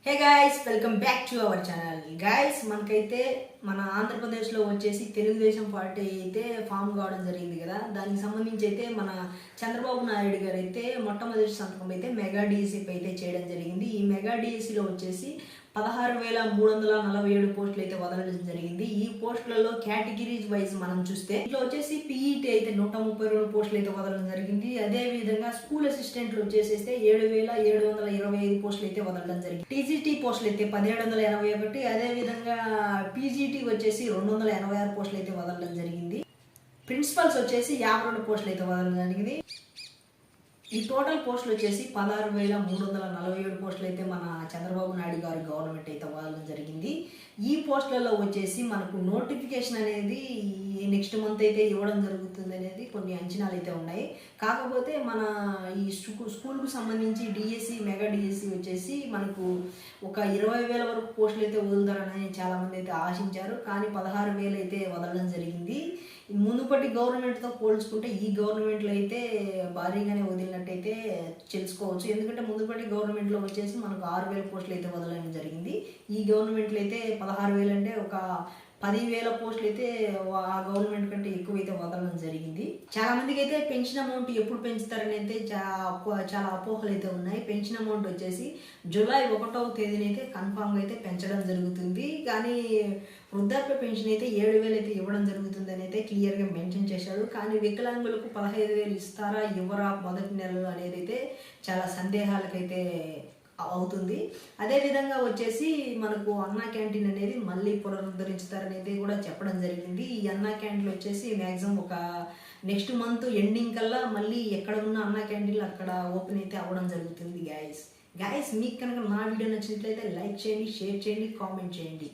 Hey guys, welcome back to our channel. Guys, మనకైతే మన ఆంధ్రప్రదేశ్లో వచ్చేసి తెలుగుదేశం పార్టీ అయితే ఫామ్ కావడం జరిగింది కదా. దానికి సంబంధించి అయితే మన చంద్రబాబు నాయుడు గారు అయితే మొట్టమొదటి సంతకం అయితే మెగా డిఎస్సీపై అయితే చేయడం జరిగింది. ఈ మెగా డిఎస్సీలో వచ్చేసి 16,347 పోస్టులు అయితే వదలడం జరిగింది. ఈ పోస్టులలో కేటగిరీస్ వైజ్ మనం చూస్తే ఇట్లా వచ్చేసి పీఈటీ అయితే 132 పోస్టులు అయితే వదలడం జరిగింది. అదే విధంగా స్కూల్ అసిస్టెంట్లు వచ్చేసేస్తే 7,725 పోస్టులు అయితే వదలడం జరిగింది. టీజీటీ పోస్టులు అయితే 1,781, అదే విధంగా పీజీటీ వచ్చేసి 286 పోస్టులు అయితే వదలడం జరిగింది. ప్రిన్సిపల్స్ వచ్చేసి 52 పోస్టులు అయితే వదలడం జరిగింది. ఈ టోటల్ పోస్టులు వచ్చేసి 16,347 పోస్టులు అయితే మన చంద్రబాబు నాయుడు గారి గవర్నమెంట్ అయితే వదలడం జరిగింది. ఈ పోస్టులలో వచ్చేసి మనకు నోటిఫికేషన్ అనేది నెక్స్ట్ మంత్ అయితే ఇవ్వడం జరుగుతుంది అనేది కొన్ని అంచనాలు అయితే ఉన్నాయి. కాకపోతే మన ఈ స్కూల్కు సంబంధించి డిఎస్సి మెగా డిఎస్సి వచ్చేసి మనకు ఒక 20,000 వరకు పోస్టులు అయితే వదులుతారని చాలామంది అయితే ఆశించారు. కానీ 16,000 అయితే వదలడం జరిగింది. మునుపటి గవర్నమెంట్తో పోల్చుకుంటే ఈ గవర్నమెంట్లో అయితే భారీగానే వదిలినట్టయితే తెలుసుకోవచ్చు. ఎందుకంటే మునుపటి గవర్నమెంట్లో వచ్చేసి మనకు 6,000 పోస్టులు అయితే వదలడం జరిగింది. ఈ గవర్నమెంట్లో అయితే 16,000 అంటే ఒక 10,000 పోస్టులు అయితే ఆ గవర్నమెంట్ కంటే ఎక్కువైతే వదలడం జరిగింది. చాలా మందికి అయితే పెన్షన్ అమౌంట్ ఎప్పుడు పెంచుతారని అయితే చాలా అపోహలు అయితే ఉన్నాయి. పెన్షన్ అమౌంట్ వచ్చేసి జూలై 1వ తేదీన అయితే కన్ఫామ్గా అయితే పెంచడం జరుగుతుంది. కానీ వృద్ధాప్య పెన్షన్ అయితే 7,000 అయితే ఇవ్వడం జరుగుతుంది అని అయితే క్లియర్గా మెన్షన్ చేశాడు. కానీ వికలాంగులకు 15,000 ఇస్తారా ఇవ్వరా మొదటి నెలలు అనేది అయితే చాలా సందేహాలకైతే అవుతుంది. అదేవిధంగా వచ్చేసి మనకు అన్నా క్యాంటీన్ అనేది మళ్ళీ పునరుద్ధరించుతారనేది కూడా చెప్పడం జరిగింది. ఈ అన్నా క్యాంటీన్లు వచ్చేసి మ్యాక్సిమం ఒక నెక్స్ట్ మంత్ ఎండింగ్ కల్లా మళ్ళీ ఎక్కడ ఉన్న అన్నా క్యాంటీన్లు అక్కడ ఓపెన్ అయితే అవ్వడం జరుగుతుంది. గాయస్ మీకు కనుక నా వీడియో నచ్చినట్లయితే లైక్ చేయండి, షేర్ చేయండి, కామెంట్ చేయండి.